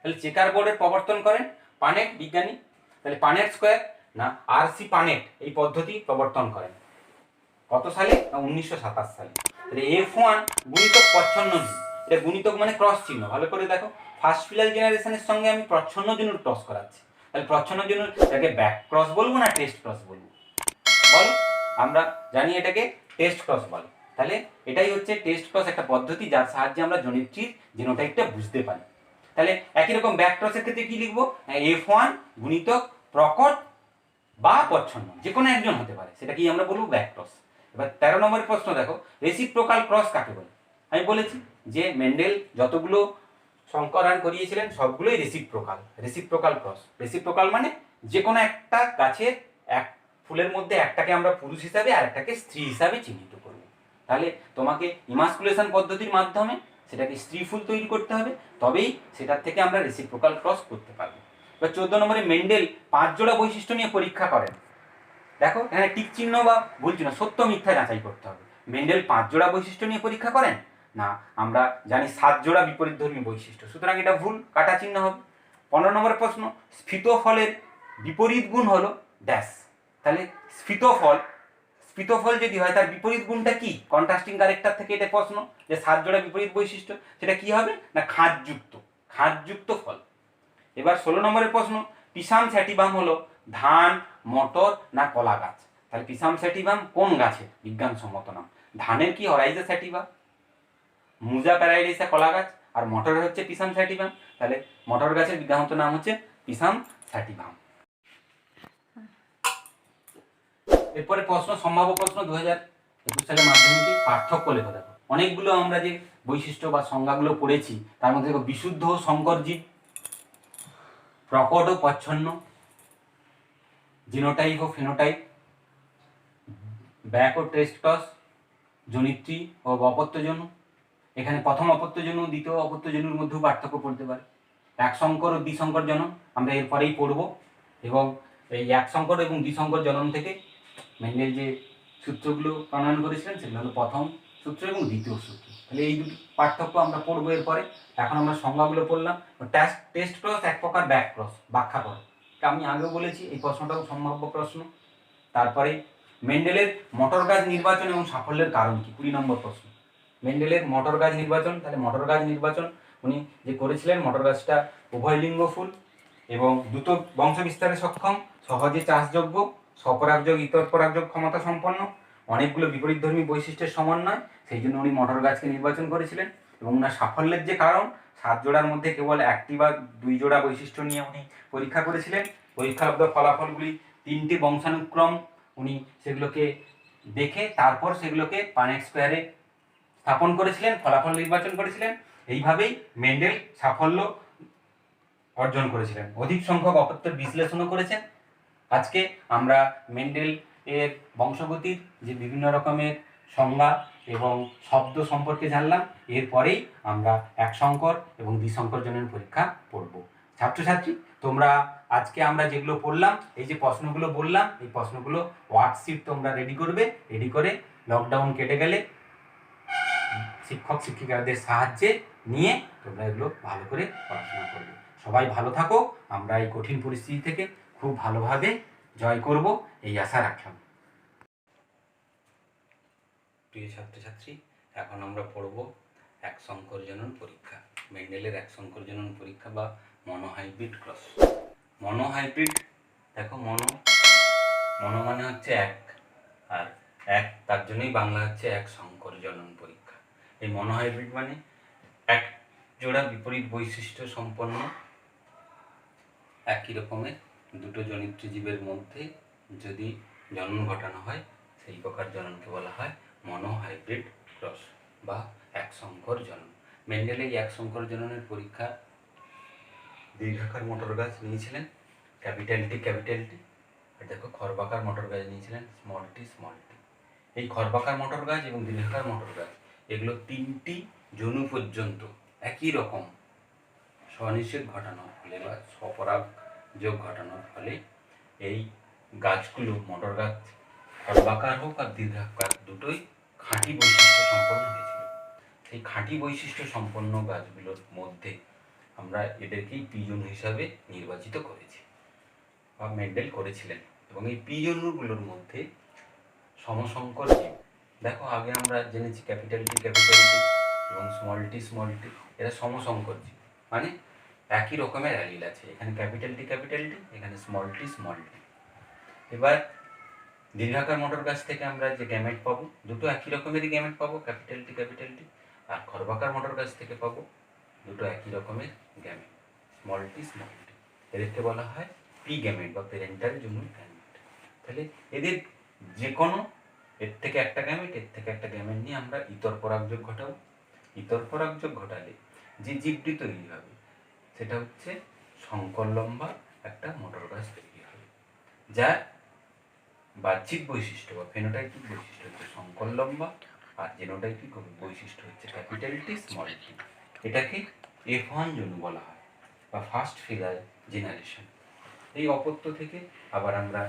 তাহলে চেকার বোর্ডের প্রবর্তন করেন পানেট বিজ্ঞানী। তাহলে পানেট স্কোয়ার না আর.সি. পানেট এই পদ্ধতি প্রবর্তন করেন কত সালে? না 1927 সালে। তাহলে F1 গুণিতক প্রচ্ছন্ন ঝুল, এটা গুণিতক মানে ক্রস চিহ্ন, ভালো করে দেখো। ফার্স্ট ফিলাল জেনারেশনের সঙ্গে আমি প্রচ্ছন্ন জনুর ক্রস করাচ্ছি। তাহলে প্রচ্ছন্ন জনুর এটাকে ব্যাক ক্রস বলবো না টেস্ট ক্রস বলবো? বলো, আমরা জানি এটাকে টেস্ট ক্রস বলে। তাহলে এটাই হচ্ছে টেস্ট ক্রস, একটা পদ্ধতি যার সাহায্যে আমরা জনিত্রীর জিনোটাইপটা বুঝতে পারি। তাহলে একই রকম ব্যাক ক্রসের ক্ষেত্রে কি লিখবো? F1 গুণিতক প্রকট বা প্রচ্ছন্ন, যে কোনো একজন হতে পারে, সেটা কি আমরা বলবো ব্যাক ক্রস। এবার 13 নম্বরের প্রশ্ন দেখো, রেসিপ্রোকাল ক্রস কাকে বলে? আমি বলেছি যে মেন্ডেল যতগুলো সংকরণ করিয়েছিলেন সবগুলোই রেসিপ্রোকাল ক্রস। রেসিপ্রোকাল মানে যে কোনো একটা গাছের এক ফুলের মধ্যে একটাকে আমরা পুরুষ হিসাবে আর একটাকে স্ত্রী হিসাবে চিহ্নিত করব। তাহলে তোমাকে ইমাস্কুলেশন পদ্ধতির মাধ্যমে সেটাকে স্ত্রী ফুল তৈরি করতে হবে, তবেই সেটার থেকে আমরা রেসিপ্রোকাল ক্রস করতে পারবো। এবার 14 নম্বরে মেন্ডেল 5 জোড়া বৈশিষ্ট্য নিয়ে পরীক্ষা করেন। দেখো এখানে টিক চিহ্ন বা ভুল চিহ্ন, সত্য মিথ্যা যাচাই করতে হবে। মেন্ডেল 5 জোড়া বৈশিষ্ট্য নিয়ে পরীক্ষা করেন না, আমরা জানি 7 জোড়া বিপরীতধর্মী বৈশিষ্ট্য, সুতরাং এটা ভুল, কাটা চিহ্ন হবে। 15 নম্বর প্রশ্ন, স্ফীত ফলের বিপরীত গুণ হলো ড্যাশ। তাহলে স্ফীত ফল যদি হয় তার বিপরীত গুণটা কি? কন্ট্রাস্টিং ক্যারেক্টার থেকে এটা প্রশ্ন, যে 7 জোড়া বিপরীত বৈশিষ্ট্য সেটা কি হবে? না খাঁজযুক্ত ফল। এবার 16 নম্বরের প্রশ্ন, পিসাম স্যাটিভাম হলো ধান, মটর না কলা গাছ? তাহলে পিসাম স্যাটিভাম কোন গাছের বিজ্ঞানসম্মত নাম? ধানের কি অরাইজা স্যাটিভা, মুজা প্যারাইডিসা কলা গাছ, আর মটরের হচ্ছে পিসাম স্যাটিভাম। তাহলে মটর গাছের বিজ্ঞানসম্মত নাম হচ্ছে পিসাম স্যাটিভাম। এরপরে প্রশ্ন, সম্ভাব্য প্রশ্ন 2021 সালের মাধ্যমিকে পার্থক্য লেখো। দেখো অনেকগুলো আমরা যে বৈশিষ্ট্য বা সংজ্ঞাগুলো পড়েছি তার মধ্যে দেখো বিশুদ্ধ ও সংকর জীব, প্রকট ও প্রচ্ছন্ন, জিনোটাইপ ও ফিনোটাইপ, ব্যাক ও টেস্ট ক্রস, জনিত্রী ও অপত্যজনু। এখানে প্রথম অপত্যজনু দ্বিতীয় অপত্যজনুর মধ্যেও পার্থক্য পড়তে পারে। এক সংকর ও দ্বিসংকর জনন আমরা এরপরেই পড়ব, এবং এই এক সংকর এবং দ্বিসংকর জনন থেকে মেন্ডেল যে সূত্রগুলো প্রণয়ন করেছিলেন সেগুলো হলো প্রথম সূত্র এবং দ্বিতীয় সূত্র। তাহলে এই দুটি পার্থক্য আমরা পড়বো এরপরে। এখন আমরা সংজ্ঞাগুলো পড়লাম। টেস্ট ক্রস এক প্রকার ব্যাক ক্রস, ব্যাখ্যা করো। আমি আগেও বলেছি এই প্রশ্নটাও সম্ভাব্য প্রশ্ন। তারপরে মেন্ডেলের মটর গাছ নির্বাচন এবং সাফল্যের কারণ কি? 20 নম্বর প্রশ্ন, মেন্ডেলের মটর গাছ নির্বাচন। তাহলে মটর গাছ নির্বাচন উনি যে করেছিলেন, মটর গাছটা উভয়লিঙ্গ ফুল এবং দ্রুত বংশ বিস্তারে সক্ষম, সহজে চাষযোগ্য, স্বপরাগযোগ ইতর পরাগযোগ ক্ষমতা সম্পন্ন, অনেকগুলো বিপরীতধর্মী বৈশিষ্ট্যের সমন্বয়, সেই জন্য উনি মটর গাছকে নির্বাচন করেছিলেন। এবং ওনার সাফল্যের যে কারণ, 7 জোড়ার মধ্যে কেবল 1টি বা 2 জোড়া বৈশিষ্ট্য নিয়ে উনি পরীক্ষা করেছিলেন। পরীক্ষালব্ধ ফলাফলগুলি 3টি বংশানুক্রম, উনি সেগুলোকে দেখে তারপর সেগুলোকে পানেট স্কোয়ারে স্থাপন করেছিলেন, ফলাফল নির্বাচন করেছিলেন। এইভাবেই মেন্ডেল সাফল্য অর্জন করেছিলেন। অধিক সংখ্যক অপত্যের বিশ্লেষণও করেছেন। আজকে আমরা মেন্ডেল এর বংশগতির যে বিভিন্ন রকমের সংজ্ঞা এবং শব্দ সম্পর্কে জানলাম। এরপরেই আমরা এক সংকর এবং দ্বিসংকর জনন পরীক্ষা পড়ব। ছাত্রছাত্রী, তোমরা আজকে আমরা যেগুলো পড়লাম, এই যে প্রশ্নগুলো বললাম, এই প্রশ্নগুলো ওয়ার্কশিট তোমরা রেডি করবে। রেডি করে লকডাউন কেটে গেলে শিক্ষক শিক্ষিকাদের সাহায্যে নিয়ে তোমরা এগুলো ভালো করে পড়াশোনা করবে। সবাই ভালো থাকো, আমরা এই কঠিন পরিস্থিতি থেকে খুব ভালোভাবে জয় করব এই আশা রাখলাম। প্রিয় ছাত্রছাত্রী, এখন আমরা পড়ব এক সংকর জনন পরীক্ষা, মেন্ডেলের এক সংকর জনন পরীক্ষা বা মনোহাইব্রিড ক্রস। মনোহাইব্রিড, দেখো মনো মানে হচ্ছে এক, আর এক তার জন্যই বাংলা হচ্ছে এক সংকর জনন পরীক্ষা। এই মনোহাইব্রিড মানে এক জোড়া বিপরীত বৈশিষ্ট্য সম্পন্ন একই রকমের দুটো জনিত্র জীবের মধ্যে যদি জনন ঘটানো হয়, সেই প্রকার জননকে বলা হয় মনোহাইব্রিড ক্রস বা এক সংকর জনন। মেন্ডেল এই এক সংকর জননের পরীক্ষা দীর্ঘাকার মটর গাছ নিয়েছিলেন, ক্যাপিটাল টি, আর দেখো খর্বাকার মটর গাছ নিয়েছিলেন, স্মল টি। এই খর্বাকার মটর গাছ এবং দীর্ঘাকার মটর গাছ, এগুলো 3টি জনু পর্যন্ত একই রকম স্বনিষেধ ঘটানোর ফলে বা স্বপরাগ যোগ ঘটানোর ফলে এই গাছগুলো, মটর গাছ খর্বাকার হোক আর দীর্ঘাকার, দুটোই খাঁটি বৈশিষ্ট্য সম্পন্ন হয়েছিল। সেই খাঁটি বৈশিষ্ট্য সম্পন্ন গাছগুলোর মধ্যে আমরা এদেরকেই পিজন হিসাবে নির্বাচিত করেছি বা মেন্ডেল করেছিলেন। এবং এই পিজনগুলোর মধ্যে সমসংকর জীব, দেখো আগে আমরা জেনেছি ক্যাপিটাল টি এবং স্মল টি এরা সমসংকর জীব, মানে একই রকমের অ্যালিল আছে, এখানে ক্যাপিটাল টি এখানে স্মল টি। এবার দীর্ঘাকার মটর গাছ থেকে আমরা যে গ্যামেট পাবো, দুটো একই রকমেরই গ্যামেট পাবো, ক্যাপিটাল টি। আর খর্বাকার মটর গাছ থেকে পাবো দুটো একই রকমের গ্যামেট, স্মল টি। এদেরকে বলা হয় পি গ্যামেট বা প্যারেন্টাল জুনুল গ্যামেট। তাহলে এদের যে কোনো এর থেকে একটা গ্যামেট, এর থেকে একটা গ্যামেট নিয়ে আমরা ইতর পরাগযোগ ঘটাবো। ইতর পরাগযোগ ঘটালে যে জীবটি তৈরি হবে সেটা হচ্ছে শঙ্কর লম্বা একটা মটর গাছ তৈরি হবে, যার বাহ্যিক বৈশিষ্ট্য বা ফেনোটাইপিক বৈশিষ্ট্য হচ্ছে শঙ্কর লম্বা, আর জেনোটাইপিক বৈশিষ্ট্য হচ্ছে ক্যাপিটাল টি স্মল টি। এটাকে F1 জনু বলা হয় বা ফার্স্ট ফিলার জেনারেশন। এই অপত্য থেকে আবার আমরা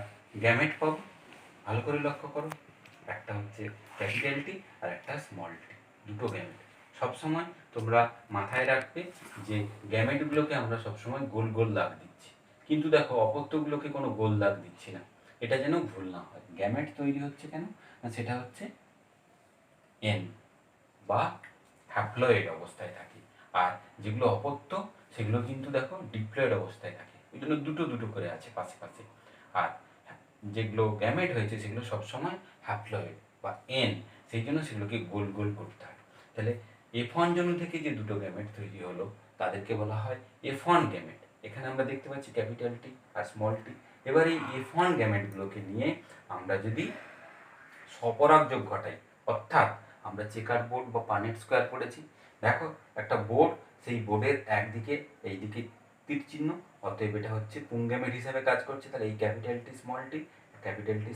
গ্যামেট পাবো, ভালো করে লক্ষ্য করো, একটা হচ্ছে ক্যাপিটাল টি আর একটা স্মল টি, দুটো গ্যামেট। সবসময় তোমরা মাথায় রাখবে যে গ্যামেটগুলোকে আমরা সবসময় গোল গোল দাগ দিচ্ছি, কিন্তু দেখো অপত্যগুলোকে কোনো গোল দাগ দিচ্ছি না, এটা যেন ভুল না হয়। গ্যামেট তৈরি হচ্ছে কেন না, সেটা হচ্ছে এন বা হ্যাপ্লয়েড অবস্থায় থাকে, আর যেগুলো অপত্য সেগুলো কিন্তু দেখো ডিপ্লয়েড অবস্থায় থাকে, ওই জন্য দুটো দুটো করে আছে পাশে পাশে। আর যেগুলো গ্যামেট হয়েছে সেগুলো সবসময় হ্যাপ্লয়েড বা এন, সেই জন্য সেগুলোকে গোল গোল করতে হয়। তাহলে F1 জনু থেকে যে দুটো গ্যামেট তৈরি হলো তাদেরকে বলা হয় F1 গ্যামেট। এখানে আমরা দেখতে পাচ্ছি ক্যাপিটাল টি আর স্মল টি। এবার এই F1 গ্যামেটগুলোকে নিয়ে আমরা যদি স্বপরাগযোগ ঘটাই, অর্থাৎ আমরা চেকার বোর্ড বা পানেট স্কোয়ার পড়েছি, দেখো একটা বোর্ড, সেই বোর্ডের একদিকে এইদিকে তীর চিহ্ন, অতএব এটা হচ্ছে পুংগ্যামেট হিসাবে কাজ করছে। তাহলে এই ক্যাপিটাল টি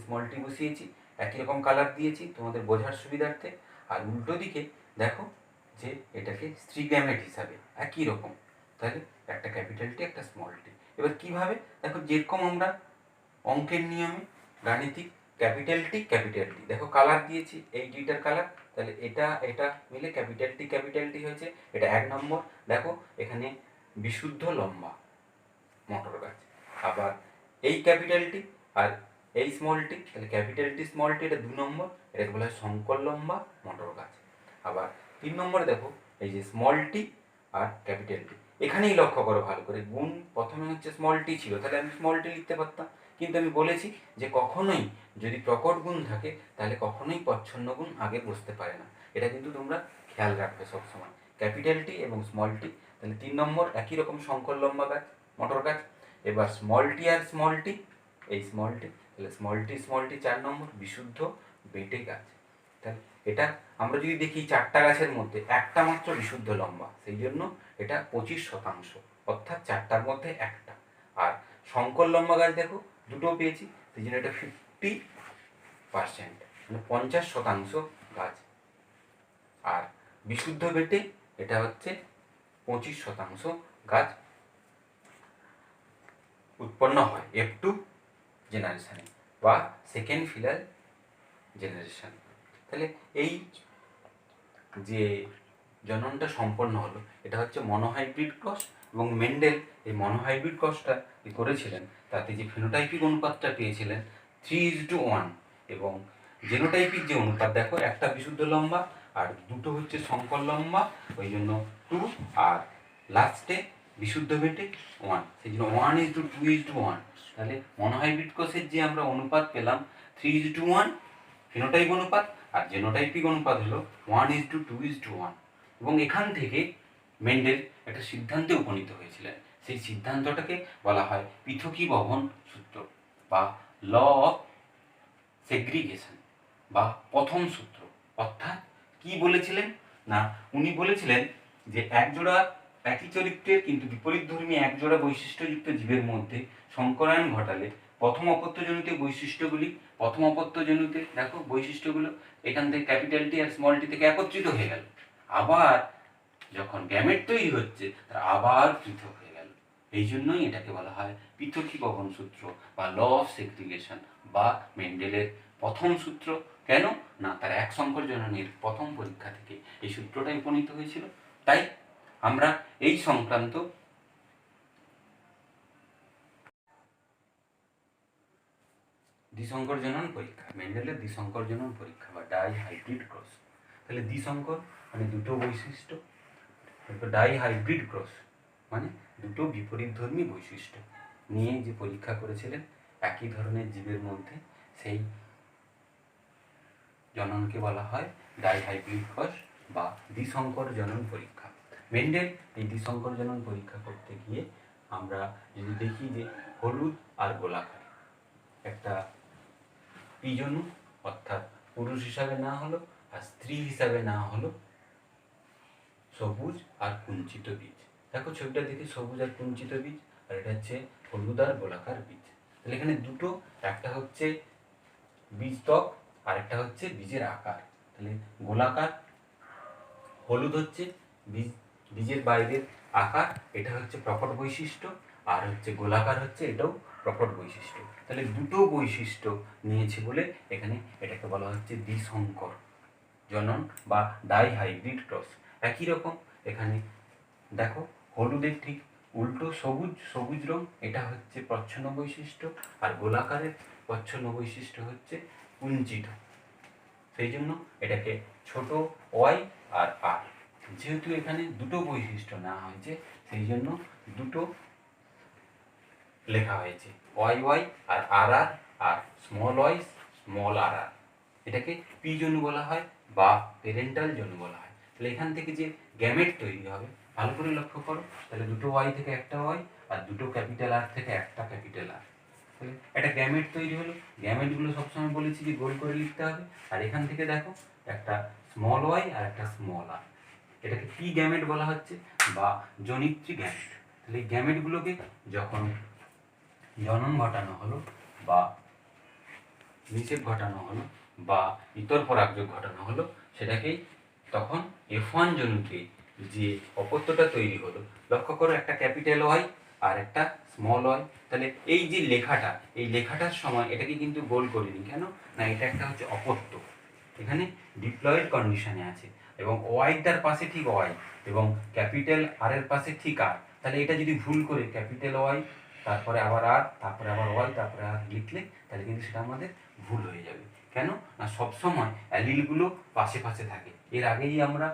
স্মল টি বসিয়েছি, একই রকম কালার দিয়েছি তোমাদের বোঝার সুবিধার্থে। আর উল্টো দিকে দেখো যে এটাকে স্ত্রীগ্যামেট হিসাবে একই রকম, তাহলে একটা ক্যাপিটাল টি একটা স্মল টি। এবার কিভাবে দেখো, যেরকম আমরা অঙ্কের নিয়মে গাণিতিক ক্যাপিটাল টি দেখো কালার দিয়েছি, এই দুইটার কালার, তাহলে এটা এটা মিলে ক্যাপিটাল টি হয়েছে, এটা 1 নম্বর। দেখো এখানে বিশুদ্ধ লম্বা মটর গাছ। আবার এই ক্যাপিটাল টি আর এই স্মল টি, তাহলে ক্যাপিটাল টি স্মল টি এটা 2 নম্বর, এটাকে বলা হয় শঙ্কর লম্বা মটর গাছ। আবার 3 নম্বরে দেখো এই যে স্মল টি আর ক্যাপিটাল টি, এখানেই লক্ষ্য করো ভালো করে, গুণ প্রথমে হচ্ছে স্মল টি ছিল, তাহলে আমি স্মল টি লিখতে পারতাম, কিন্তু আমি বলেছি যে কখনোই যদি প্রকট গুণ থাকে তাহলে কখনোই প্রচ্ছন্ন গুণ আগে বসতে পারে না, এটা কিন্তু তোমরা খেয়াল রাখবে সবসময়। ক্যাপিটাল টি এবং স্মল টি, তাহলে 3 নম্বর একই রকম শঙ্কর লম্বা গাছ মটর গাছ। এবার স্মল টি আর স্মল টি, এই স্মল টি, তাহলে স্মল টি 4 নম্বর বিশুদ্ধ বেটে গাছ। তাহলে এটা আমরা যদি দেখি 4টা গাছের মধ্যে একটা মাত্র বিশুদ্ধ লম্বা, সেই জন্য এটা 25%, অর্থাৎ 4টার মধ্যে একটা। আর শঙ্কর লম্বা গাছ দেখো দুটো পেয়েছি, সেই জন্য এটা 50%, মানে 50% গাছ। আর বিশুদ্ধ বেটে এটা হচ্ছে 25% গাছ উৎপন্ন হয় F2 জেনারেশনে বা সেকেন্ড ফিলার জেনারেশন। তাহলে এই যে জননটা সম্পন্ন হলো এটা হচ্ছে মনোহাইব্রিড ক্রস, এবং মেন্ডেল এই মনোহাইব্রিড ক্রসটা করেছিলেন, তাতে যে ফিনোটাইপিক অনুপাতটা পেয়েছিলেন 3:1, এবং জেনোটাইপিক যে অনুপাত দেখো একটা বিশুদ্ধ লম্বা আর দুটো হচ্ছে শঙ্কর লম্বা, ওই জন্য 2, আর লাস্টে বিশুদ্ধ বেটে 1, সেই জন্য 1:2:1। তাহলে মনোহাইব্রিড ক্রসের যে আমরা অনুপাত পেলাম 3:1 ফিনোটাইপ অনুপাত, আর জেনোটাইপিক অনুপাত হলো 1:2:1। এবং এখান থেকে মেন্ডেল একটা সিদ্ধান্তে উপনীত হয়েছিলেন, সেই সিদ্ধান্তটাকে বলা হয় পৃথকীভবন সূত্র বা ল অফ সেগ্রিগেশন বা প্রথম সূত্র। অর্থাৎ কি বলেছিলেন না, উনি বলেছিলেন যে একজোড়া একই চরিত্রের কিন্তু বিপরীতধর্মী একজোড়া বৈশিষ্ট্যযুক্ত জীবের মধ্যে সংকরায়ন ঘটালে প্রথম অপত্যজনিত বৈশিষ্ট্যগুলি, প্রথম অপত্যজনিত দেখো বৈশিষ্ট্যগুলো এখান থেকে ক্যাপিটাল টি আর স্মল টি থেকে একত্রিত হয়ে গেল, আবার যখন গ্যামেট তৈরি হচ্ছে তারা আবার পৃথক হয়ে গেল। এই জন্যই এটাকে বলা হয় পৃথকীভবন সূত্র বা ল অফ সেগ্রিগেশন বা মেন্ডেলের প্রথম সূত্র। কেন না, তার এক সংকর জননের প্রথম পরীক্ষা থেকে এই সূত্রটাই উপনীত হয়েছিল। তাই আমরা এই সংক্রান্ত দ্বিসংকর জনন পরীক্ষা, মেন্ডেলের দ্বিসংকর জনন পরীক্ষা বা ডাই হাইব্রিড ক্রস। তাহলে দ্বিসংকর মানে দুটো বৈশিষ্ট্য, ডাই হাইব্রিড ক্রস মানে দুটো বিপরীতধর্মী বৈশিষ্ট্য নিয়ে যে পরীক্ষা করেছিলেন একই ধরনের জীবের মধ্যে, সেই জননকে বলা হয় ডাই হাইব্রিড ক্রস বা দ্বিসংকর জনন পরীক্ষা। মেন্ডেল এই দ্বিসংকর জনন পরীক্ষা করতে গিয়ে আমরা যদি দেখি যে হলুদ আর গোলাকার একটা বীজণু, অর্থাৎ পুরুষ হিসাবে না হলো আর স্ত্রী হিসাবে না হলো সবুজ আর কুঞ্চিত বীজ। দেখো ছবিটা দেখি, সবুজ আর কুঞ্চিত বীজ, আর এটা হচ্ছে হলুদ আর গোলাকার বীজ। তাহলে এখানে দুটো, একটা হচ্ছে বীজত্বক আর একটা হচ্ছে বীজের আকার। তাহলে গোলাকার হলুদ হচ্ছে বীজের বাইরের আকার, এটা হচ্ছে প্রকট বৈশিষ্ট্য, আর হচ্ছে গোলাকার হচ্ছে এটাও প্রকট বৈশিষ্ট্য। তাহলে দুটো বৈশিষ্ট্য নিয়েছে বলে এখানে এটাকে বলা হচ্ছে দ্বিসংকর জনন বা ডাই হাইব্রিড ক্রস। একই রকম এখানে দেখো হলুদের ঠিক উল্টো সবুজ রং, এটা হচ্ছে প্রচ্ছন্ন বৈশিষ্ট্য, আর গোলাকারের প্রচ্ছন্ন বৈশিষ্ট্য হচ্ছে কুঞ্চিত। সেই জন্য এটাকে ছোট ওয়াই আর আর, যেহেতু এখানে দুটো বৈশিষ্ট্য নেওয়া হয়েছে সেই জন্য দুটো লেখা হয়েছে, ওয়াই ওয়াই আর আর আর, আর স্মল ওয়াই স্মল আর আর। এটাকে পি জনু বলা হয় বা প্যারেন্টাল জনু বলা হয়। তাহলে এখান থেকে যে গ্যামেট তৈরি হবে ভালো করে লক্ষ্য করো, তাহলে দুটো ওয়াই থেকে একটা ওয়াই আর দুটো ক্যাপিটাল আর থেকে একটা ক্যাপিটাল আর। তাহলে একটা গ্যামেট তৈরি হলো, গ্যামেটগুলো সবসময় বলেছি যে গোল করে লিখতে হবে। আর এখান থেকে দেখো একটা স্মল ওয়াই আর একটা স্মল আর, এটাকে পি গ্যামেট বলা হচ্ছে বা জনিত্রী গ্যামেট। তাহলে এই গ্যামেটগুলোকে যখন জনন ঘটানো হলো বা নিষেধ ঘটানো হলো বা ইতর পরাগযোগ ঘটানো হলো, সেটাকেই তখন F1 জনুতে যে অপত্যটা তৈরি হলো, লক্ষ্য করো একটা ক্যাপিটাল ওয়াই আর একটা স্মল ওয়াই। তাহলে এই যে লেখাটা, এই লেখাটার সময় এটাকে কিন্তু গোল করিনি কেন না, এটা একটা হচ্ছে অপত্য, এখানে ডিপ্লয়েড কন্ডিশনে আছে এবং ওয়াইটার পাশে ঠিক ওয়াই এবং ক্যাপিটাল আর এর পাশে ঠিক আর। তাহলে এটা যদি ভুল করে ক্যাপিটাল ওয়াই তারপরে আবার আর তারপরে আবার ওয়াই তারপরে আর লিখলে তাহলে কিন্তু সেটা আমাদের ভুল হয়ে যাবে। কেন না, সবসময় অ্যালিলগুলো পাশে পাশে থাকে। এর আগেই আমরা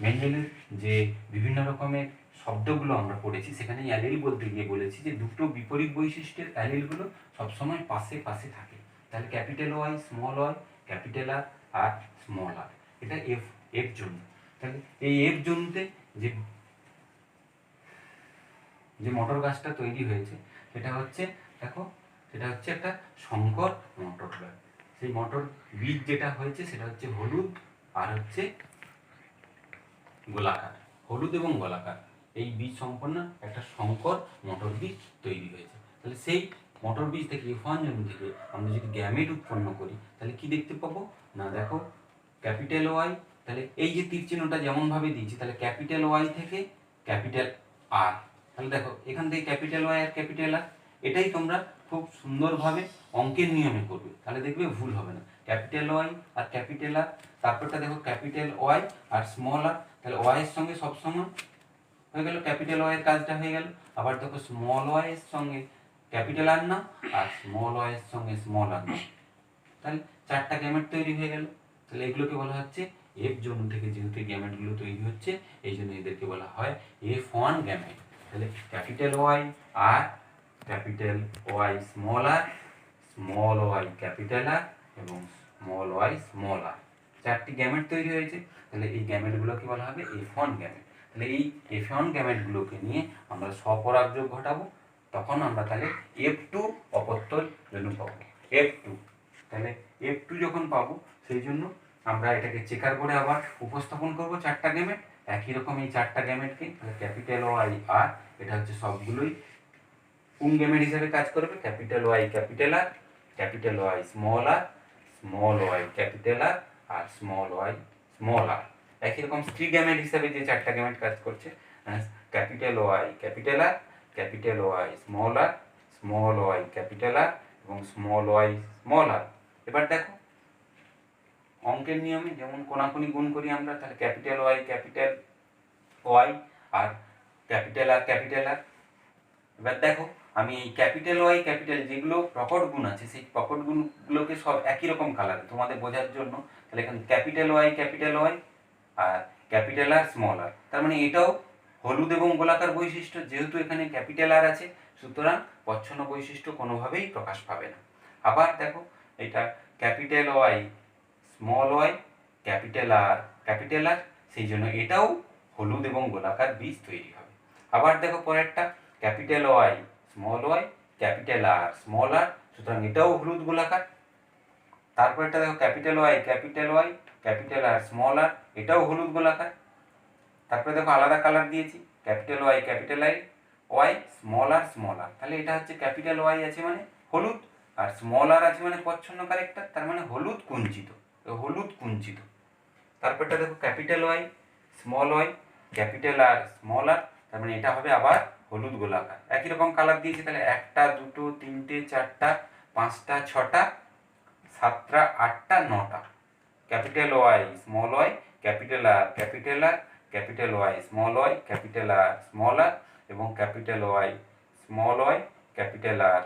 মেন্ডেলের যে বিভিন্ন রকমের শব্দগুলো আমরা পড়েছি সেখানে অ্যালিল বলতে গিয়ে বলেছি যে দুটো বিপরীত বৈশিষ্ট্যের অ্যালিলগুলো সবসময় পাশে পাশে থাকে। তাহলে capital Y small Y capital R আর স্মল আর, এটা এফ জন্য। তাহলে এই এফ জন্যতে যে যে মটর গাছটা তৈরি হয়েছে সেটা হচ্ছে, দেখো সেটা হচ্ছে একটা সংকর মটর গাছ। সেই মটর বীজ যেটা হয়েছে সেটা হচ্ছে হলুদ আর হচ্ছে গোলাকার, হলুদ এবং গোলাকার এই বীজ সম্পন্ন একটা সংকর মটর বীজ তৈরি হয়েছে। তাহলে সেই মটর বীজ থেকে F1 জন্ম থেকে আমরা যদি গ্যামেট উৎপন্ন করি তাহলে কি দেখতে পাবো না, দেখো ক্যাপিটাল ওয়াই, তাহলে এই যে তীর চিহ্নটা যেমনভাবে দিয়েছি তাহলে ক্যাপিটাল ওয়াই থেকে ক্যাপিটাল আর, তাহলে দেখো এখান থেকে ক্যাপিটাল ওয়াই আর ক্যাপিটাল আর, এটাই তোমরা খুব সুন্দরভাবে অঙ্কের নিয়মে করবে, তাহলে দেখবে ভুল হবে না। ক্যাপিটাল ওয়াই আর ক্যাপিটাল আর, তারপরটা দেখো ক্যাপিটাল ওয়াই আর স্মল আর, তাহলে ওয়াই এর সঙ্গে সবসময় হয়ে গেল ক্যাপিটাল ওয়াই এর কাজটা হয়ে গেল। আবার দেখো স্মল ওয়াই এর সঙ্গে ক্যাপিটাল আর নাও আর স্মল ওয়াই এর সঙ্গে স্মল আর নাও, তাহলে চারটা গ্যামেট তৈরি হয়ে গেল। তাহলে এগুলোকে বলা হচ্ছে এফ জোন থেকে যেহেতু গ্যামেটগুলো তৈরি হচ্ছে এই জন্য এদেরকে বলা হয় F1 গ্যামেট। তাহলে ক্যাপিটাল ওয়াই আর capital Y small R, small Y capital R এবং স্মল ওয়াই স্মল আর, চারটি গ্যামেট তৈরি হয়েছে। তাহলে এই গ্যামেটগুলোকে বলা হবে F1 গ্যামেট। তাহলে এই F1 গ্যামেটগুলোকে নিয়ে আমরা স্বপরাগযোগ ঘটাবো, তখন আমরা তাহলে F2 অপত্যর জন্য পাবো F2। তাহলে F2 যখন পাবো সেই জন্য আমরা এটাকে চেকার করে আবার উপস্থাপন করব চারটা গ্যামেট একই রকম। এই চারটা গ্যামেটকে ক্যাপিটাল ওয়াই আর, এটা হচ্ছে সবগুলোই কোন গ্যামেট হিসেবে কাজ করবে, capital Y capital R, capital Y small R, small Y capital R আর স্মল ওয়াই স্মল আর। একই রকম স্ত্রী গ্যামেট হিসেবে যে চারটা গ্যামেট কাজ করছে, capital Y capital R, capital Y small R, small Y capital R এবং স্মল ওয়াই স্মল আর। এবার দেখো অঙ্কের নিয়মে যেমন কোনাকুনি গুণ করি আমরা, তাহলে ক্যাপিটাল ওয়াই আর ক্যাপিটাল আর। এবার দেখো আমি এই ক্যাপিটাল ওয়াই ক্যাপিটাল যেগুলো প্রকট গুণ আছে সেই প্রকট গুণগুলোকে সব একই রকম কালার তোমাদের বোঝার জন্য, তাহলে এখানে ক্যাপিটাল ওয়াই আর ক্যাপিটাল আর স্মল আর, তার মানে এটাও হলুদ এবং গোলাকার বৈশিষ্ট্য। যেহেতু এখানে ক্যাপিটাল আর আছে সুতরাং প্রচ্ছন্ন বৈশিষ্ট্য কোনোভাবেই প্রকাশ পাবে না। আবার দেখো এটা capital Y small Y capital R, সেই জন্য এটাও হলুদ এবং গোলাকার বীজ তৈরি হবে। আবার দেখো পরেরটা capital Y capital R small R, সুতরাং এটাও হলুদ গোলাকার। তারপরটা দেখো capital Y capital R small R, এটাও হলুদ গোলাকার। তারপরে দেখো আলাদা কালার দিয়েছি ক্যাপিটাল ওয়াই স্মল আর, তাহলে এটা হচ্ছে ক্যাপিটাল ওয়াই আছে মানে হলুদ, আর স্মল আর আছে মানে প্রচ্ছন্ন ক্যারেক্টার, তার মানে হলুদ কুঞ্চিত। তারপরটা দেখো capital Y capital R small R, তার মানে এটা হবে আবার হলুদ গোলাকার। একই রকম কালার দিয়েছি, তাহলে 1টা 2টো 3টে 4টা 5টা 6টা 7টা 8টা 9টা capital Y capital R capital Y capital R এবং ক্যাপিটাল ওয়াই ক্যাপিটাল আর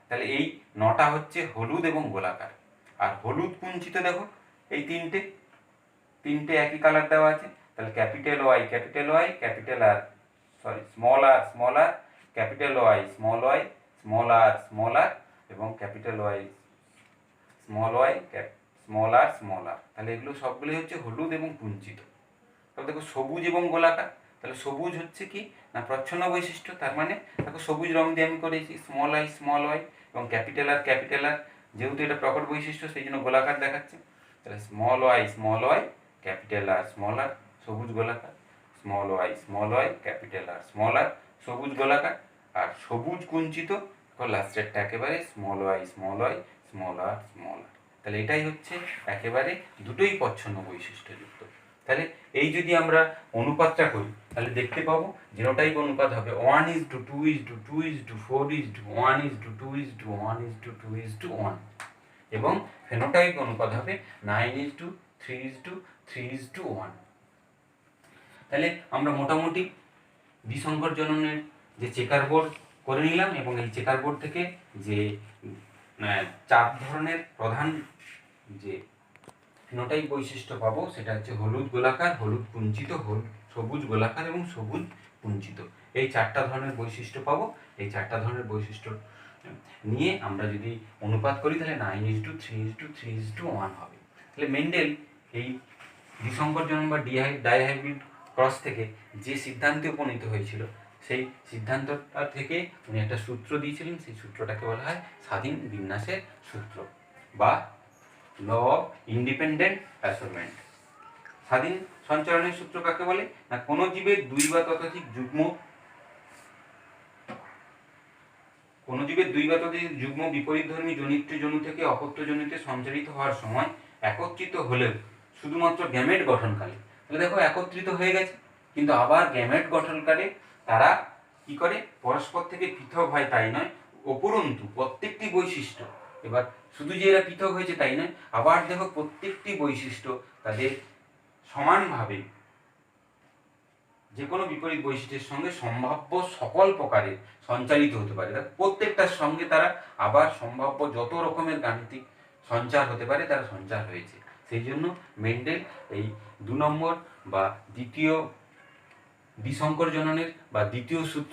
তাহলে এই 9টা হচ্ছে হলুদ এবং গোলাকার। আর হলুদ কুঞ্চিত দেখো এই তিনটে একই কালার দেওয়া আছে, তাহলে capital Y capital R small R capital Y small R এবং ক্যাপিটাল ওয়াই স্মল আর, তাহলে এগুলো সবগুলোই হচ্ছে হলুদ এবং কুঞ্চিত। তবে দেখো সবুজ এবং গোলাকার, তাহলে সবুজ হচ্ছে কি না প্রচ্ছন্ন বৈশিষ্ট্য, তার মানে দেখো সবুজ রং দিয়ে আমি করেছি স্মল আই এবং ক্যাপিটাল আর যেহেতু এটা প্রকট বৈশিষ্ট্য সেই জন্য গোলাকার দেখাচ্ছে, তাহলে স্মল ওয়াই ক্যাপিটাল আর সবুজ গোলাকার, স্মল ওয়াই ক্যাপিটাল আর সবুজ গোলাকার, আর সবুজ কুঞ্চিত লাস্টেরটা একেবারে স্মল ওয়াই স্মল আর, তাহলে এটাই হচ্ছে একেবারে দুটোই প্রচ্ছন্ন বৈশিষ্ট্যযুক্ত। তাহলে এই যদি আমরা অনুপাতটা করি তাহলে দেখতে পাবো জিনোটাইপ অনুপাত হবে 1:2:2:1:1:2:1 এবং ফেনোটাইপ অনুপাত হবে 9:3:3:1। তাহলে আমরা মোটামুটি দ্বিসংকর জননের যে চেকার বোর্ড করে নিলাম এবং এই চেকার বোর্ড থেকে যে 4 ধরনের প্রধান যে ফিনোটাইপ বৈশিষ্ট্য পাবো সেটা হচ্ছে হলুদ গোলাকার, হলুদ কুঞ্চিত, সবুজ গোলাকার এবং সবুজ কুঞ্চিত। এই 4টা ধরনের বৈশিষ্ট্য পাবো। এই 4টা ধরনের বৈশিষ্ট্য নিয়ে আমরা যদি অনুপাত করি তাহলে 9:3:3:1 হবে। তাহলে মেন্ডেল এই দ্বিসংকর জনন বা ডাইহাইব্রিড ক্রস থেকে যে সিদ্ধান্তে উপনীত হয়েছিল সেই সিদ্ধান্তটা থেকে উনি একটা সূত্র দিয়েছিলেন, সেই সূত্রটাকে বলা হয় স্বাধীন বিন্যাসের সূত্র বা ল অফ ইন্ডিপেন্ডেন্ট অ্যাসর্টমেন্ট। স্বাধীন সঞ্চালনের সূত্র কাকে বলে না কোনো জীবের 2 বা ততোধিক যুগ্ম বিপরীতধর্মী জনিত্র জনু থেকে অপত্য জনুতে সঞ্চারিত হওয়ার সময় একত্রিত হলেও শুধুমাত্র গ্যামেট গঠনকালে, তাহলে দেখো একত্রিত হয়ে গেছে কিন্তু আবার গ্যামেট গঠনকালে তারা কি করে পরস্পর থেকে পৃথক হয় তাই নয়, উপরন্তু প্রত্যেকটি বৈশিষ্ট্য, এবার শুধু যে এরা পৃথক হয়েছে তাই নয়, আবার দেখো প্রত্যেকটি বৈশিষ্ট্য তাদের সমানভাবে যে কোনো বিপরীত বৈশিষ্ট্যের সঙ্গে সম্ভাব্য সকল প্রকারের সঞ্চারিত হতে পারে। প্রত্যেকটার সঙ্গে তারা আবার সম্ভাব্য যত রকমের গাণিতিক সঞ্চার হতে পারে তারা সঞ্চার হয়েছে। সেই জন্য মেন্ডেল এই 2 নম্বর বা দ্বিতীয় দ্বিসংকর জননের বা দ্বিতীয় সূত্র